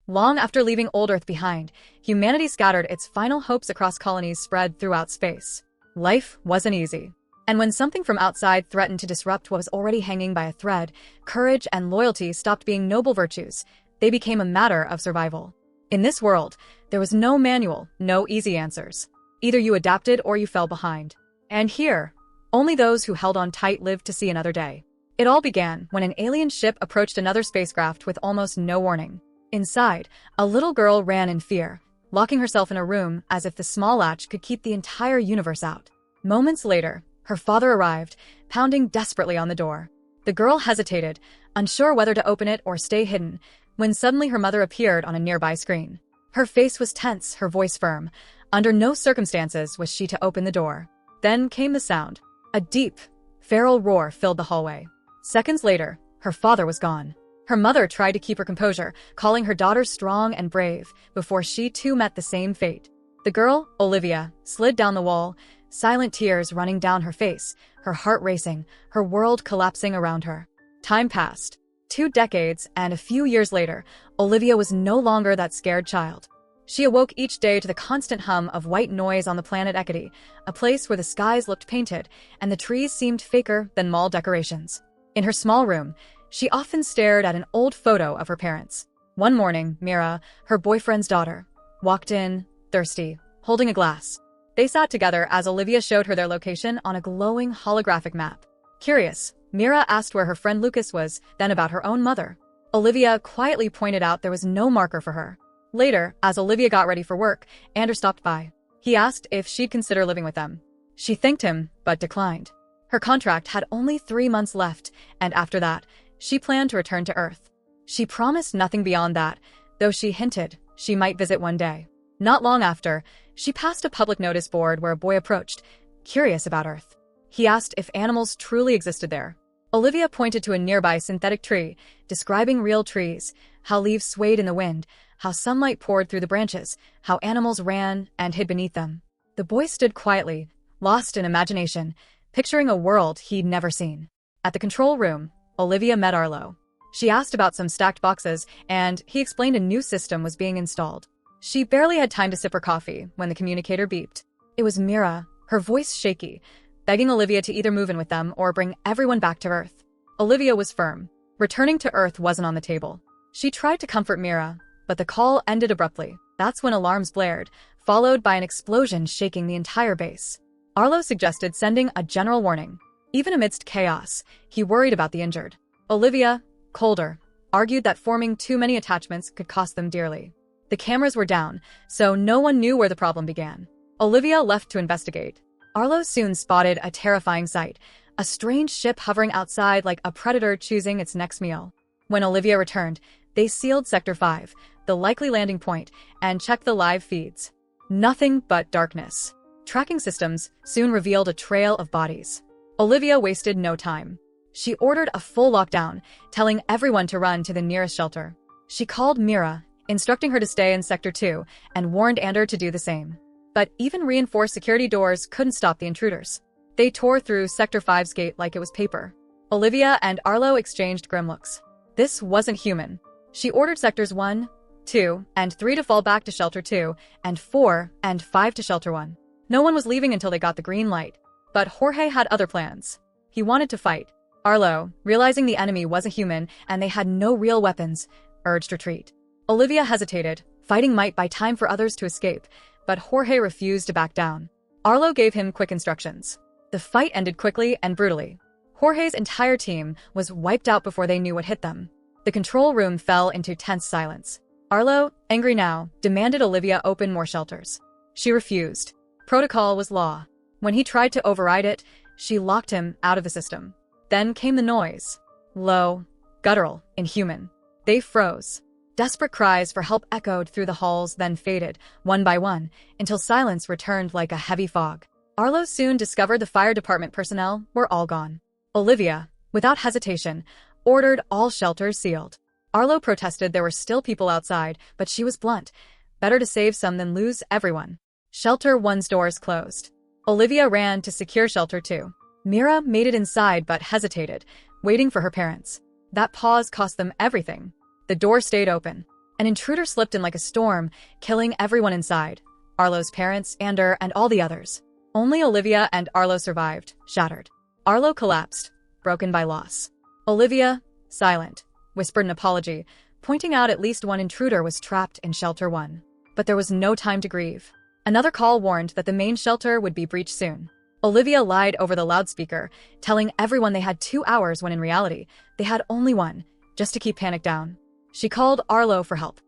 Long after leaving old Earth behind, humanity scattered its final hopes across colonies spread throughout space. Life wasn't easy. And when something from outside threatened to disrupt what was already hanging by a thread, courage and loyalty stopped being noble virtues. They became a matter of survival. In this world, there was no manual, no easy answers. Either you adapted or you fell behind. And here, only those who held on tight lived to see another day. It all began when an alien ship approached another spacecraft with almost no warning. Inside, a little girl ran in fear, locking herself in a room as if the small latch could keep the entire universe out. Moments later, her father arrived, pounding desperately on the door. The girl hesitated, unsure whether to open it or stay hidden, when suddenly her mother appeared on a nearby screen. Her face was tense, her voice firm. Under no circumstances was she to open the door. Then came the sound. A deep, feral roar filled the hallway. Seconds later, her father was gone. Her mother tried to keep her composure, calling her daughter strong and brave, before she too met the same fate. The girl, Olivia, slid down the wall, silent tears running down her face, her heart racing, her world collapsing around her. Time passed. 2 decades, and a few years later, Olivia was no longer that scared child. She awoke each day to the constant hum of white noise on the planet Ekiti, a place where the skies looked painted and the trees seemed faker than mall decorations. In her small room, she often stared at an old photo of her parents. One morning, Mira, her boyfriend's daughter, walked in, thirsty, holding a glass. They sat together as Olivia showed her their location on a glowing holographic map. Curious, Mira asked where her friend Lucas was, then about her own mother. Olivia quietly pointed out there was no marker for her. Later, as Olivia got ready for work, Ander stopped by. He asked if she'd consider living with them. She thanked him, but declined. Her contract had only 3 months left, and after that, she planned to return to Earth. She promised nothing beyond that, though she hinted she might visit one day. Not long after, she passed a public notice board where a boy approached, curious about Earth. He asked if animals truly existed there. Olivia pointed to a nearby synthetic tree, describing real trees, how leaves swayed in the wind, how sunlight poured through the branches, how animals ran and hid beneath them. The boy stood quietly, lost in imagination, picturing a world he'd never seen. At the control room, Olivia met Arlo. She asked about some stacked boxes, and he explained a new system was being installed. She barely had time to sip her coffee when the communicator beeped. It was Mira, her voice shaky, begging Olivia to either move in with them or bring everyone back to Earth. Olivia was firm. Returning to Earth wasn't on the table. She tried to comfort Mira, but the call ended abruptly. That's when alarms blared, followed by an explosion shaking the entire base. Arlo suggested sending a general warning. Even amidst chaos, he worried about the injured. Olivia, colder, argued that forming too many attachments could cost them dearly. The cameras were down, so no one knew where the problem began. Olivia left to investigate. Arlo soon spotted a terrifying sight, a strange ship hovering outside like a predator choosing its next meal. When Olivia returned, they sealed Sector 5, the likely landing point, and checked the live feeds. Nothing but darkness. Tracking systems soon revealed a trail of bodies. Olivia wasted no time. She ordered a full lockdown, telling everyone to run to the nearest shelter. She called Mira, instructing her to stay in Sector 2, and warned Ander to do the same. But even reinforced security doors couldn't stop the intruders. They tore through Sector 5's gate like it was paper. Olivia and Arlo exchanged grim looks. This wasn't human. She ordered Sectors 1, 2, and 3 to fall back to Shelter 2, and 4 and 5 to Shelter 1. No one was leaving until they got the green light. But Jorge had other plans. He wanted to fight. Arlo, realizing the enemy wasn't human and they had no real weapons, urged retreat. Olivia hesitated. Fighting might buy time for others to escape, but Jorge refused to back down. Arlo gave him quick instructions. The fight ended quickly and brutally. Jorge's entire team was wiped out before they knew what hit them. The control room fell into tense silence. Arlo, angry now, demanded Olivia open more shelters. She refused. Protocol was law. When he tried to override it, she locked him out of the system. Then came the noise. Low, guttural, inhuman. They froze. Desperate cries for help echoed through the halls, then faded, one by one, until silence returned like a heavy fog. Arlo soon discovered the fire department personnel were all gone. Olivia, without hesitation, ordered all shelters sealed. Arlo protested there were still people outside, but she was blunt. Better to save some than lose everyone. Shelter 1's doors closed. Olivia ran to secure Shelter 2. Mira made it inside but hesitated, waiting for her parents. That pause cost them everything. The door stayed open. An intruder slipped in like a storm, killing everyone inside. Arlo's parents, Ander, and all the others. Only Olivia and Arlo survived, shattered. Arlo collapsed, broken by loss. Olivia, silent, whispered an apology, pointing out at least one intruder was trapped in Shelter 1. But there was no time to grieve. Another call warned that the main shelter would be breached soon. Olivia lied over the loudspeaker, telling everyone they had 2 hours when in reality, they had only one, just to keep panic down. She called Arlo for help.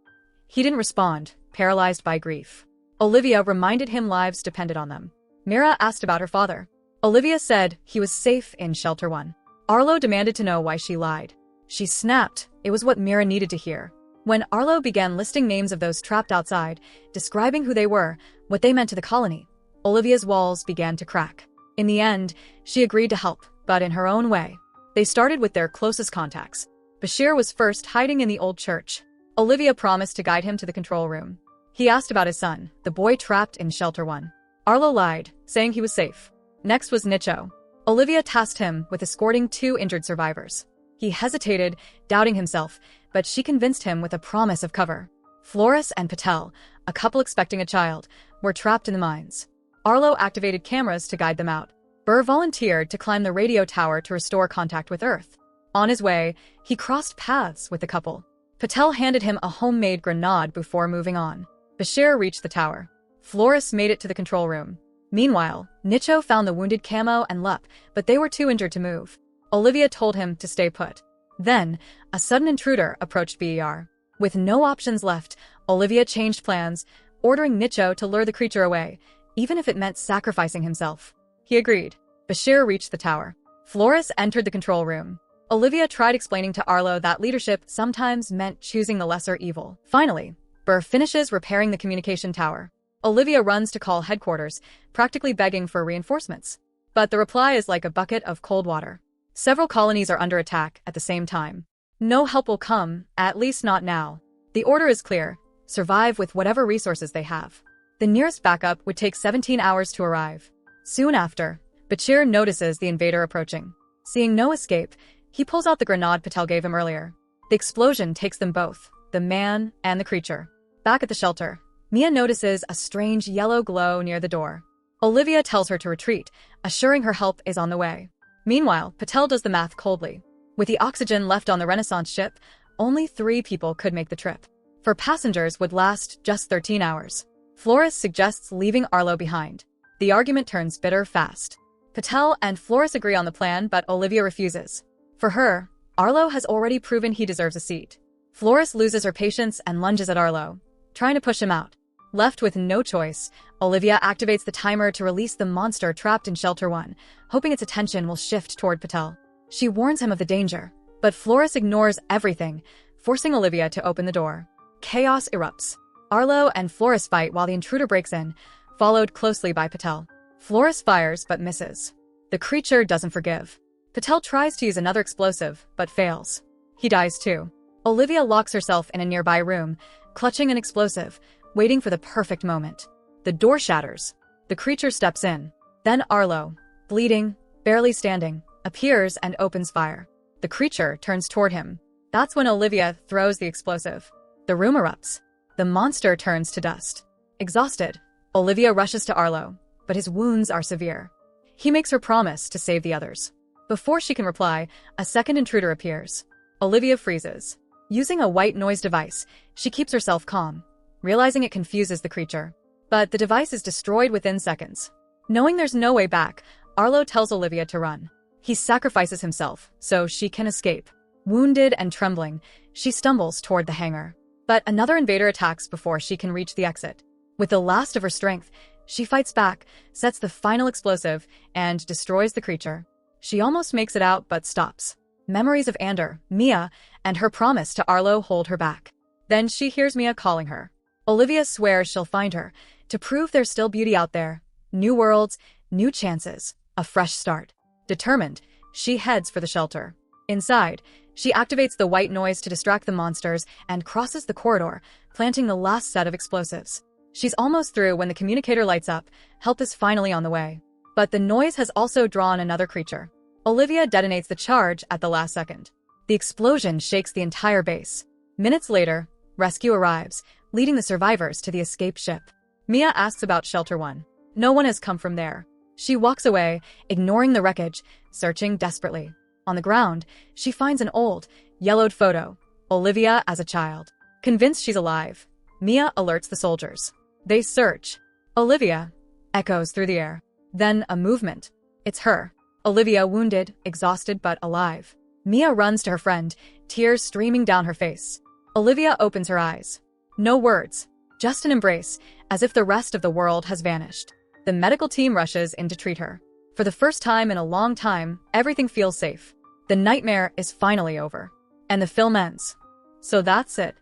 He didn't respond, paralyzed by grief. Olivia reminded him lives depended on them. Mira asked about her father. Olivia said he was safe in Shelter 1. Arlo demanded to know why she lied. She snapped. It was what Mira needed to hear. When Arlo began listing names of those trapped outside, describing who they were, what they meant to the colony, Olivia's walls began to crack. In the end, she agreed to help, but in her own way. They started with their closest contacts. Bashir was first, hiding in the old church. Olivia promised to guide him to the control room. He asked about his son, the boy trapped in Shelter 1. Arlo lied, saying he was safe. Next was Nicho. Olivia tasked him with escorting 2 injured survivors. He hesitated, doubting himself, but she convinced him with a promise of cover. Flores and Patel, a couple expecting a child, were trapped in the mines. Arlo activated cameras to guide them out. Burr volunteered to climb the radio tower to restore contact with Earth. On his way, he crossed paths with the couple. Patel handed him a homemade grenade before moving on. Bashir reached the tower. Flores made it to the control room. Meanwhile, Nicho found the wounded Camo and Lup, but they were too injured to move. Olivia told him to stay put. Then, a sudden intruder approached BER. With no options left, Olivia changed plans, ordering Nicho to lure the creature away, even if it meant sacrificing himself. He agreed. Bashir reached the tower. Flores entered the control room. Olivia tried explaining to Arlo that leadership sometimes meant choosing the lesser evil. Finally, Burr finishes repairing the communication tower. Olivia runs to call headquarters, practically begging for reinforcements. But the reply is like a bucket of cold water. Several colonies are under attack at the same time. No help will come, at least not now. The order is clear: survive with whatever resources they have. The nearest backup would take 17 hours to arrive. Soon after, Bashir notices the invader approaching. Seeing no escape, he pulls out the grenade Patel gave him earlier. The explosion takes them both, the man and the creature. Back at the shelter, Mia notices a strange yellow glow near the door. Olivia tells her to retreat, assuring her help is on the way. Meanwhile, Patel does the math coldly. With the oxygen left on the Renaissance ship, only 3 people could make the trip. For passengers would last just 13 hours. Flores suggests leaving Arlo behind. The argument turns bitter fast. Patel and Flores agree on the plan, but Olivia refuses. For her, Arlo has already proven he deserves a seat. Flores loses her patience and lunges at Arlo, trying to push him out. Left with no choice, Olivia activates the timer to release the monster trapped in Shelter 1, hoping its attention will shift toward Patel. She warns him of the danger, but Flores ignores everything, forcing Olivia to open the door. Chaos erupts. Arlo and Flores fight while the intruder breaks in, followed closely by Patel. Flores fires but misses. The creature doesn't forgive. Patel tries to use another explosive, but fails. He dies too. Olivia locks herself in a nearby room, clutching an explosive, waiting for the perfect moment. The door shatters. The creature steps in. Then Arlo, bleeding, barely standing, appears and opens fire. The creature turns toward him. That's when Olivia throws the explosive. The room erupts. The monster turns to dust. Exhausted, Olivia rushes to Arlo, but his wounds are severe. He makes her promise to save the others. Before she can reply, a second intruder appears. Olivia freezes. Using a white noise device, she keeps herself calm, realizing it confuses the creature. But the device is destroyed within seconds. Knowing there's no way back, Arlo tells Olivia to run. He sacrifices himself so she can escape. Wounded and trembling, she stumbles toward the hangar. But another invader attacks before she can reach the exit. With the last of her strength, she fights back, sets the final explosive, and destroys the creature. She almost makes it out but stops. Memories of Ander, Mia, and her promise to Arlo hold her back. Then she hears Mia calling her. Olivia swears she'll find her, to prove there's still beauty out there. New worlds, new chances, a fresh start. Determined, she heads for the shelter. Inside, she activates the white noise to distract the monsters and crosses the corridor, planting the last set of explosives. She's almost through when the communicator lights up. Help is finally on the way. But the noise has also drawn another creature. Olivia detonates the charge at the last second. The explosion shakes the entire base. Minutes later, Rescue arrives, leading the survivors to the escape ship. Mia asks about Shelter 1. No one has come from there. She walks away, ignoring the wreckage, searching desperately. On the ground, she finds an old, yellowed photo. Olivia as a child. Convinced she's alive, Mia alerts the soldiers. They search. Olivia echoes through the air. Then a movement. It's her. Olivia wounded, exhausted but alive. Mia runs to her friend, tears streaming down her face. Olivia opens her eyes. No words, just an embrace, as if the rest of the world has vanished. The medical team rushes in to treat her. For the first time in a long time, everything feels safe. The nightmare is finally over. And the film ends. So that's it.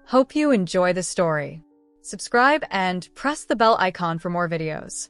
Hope you enjoy the story. Subscribe and press the bell icon for more videos.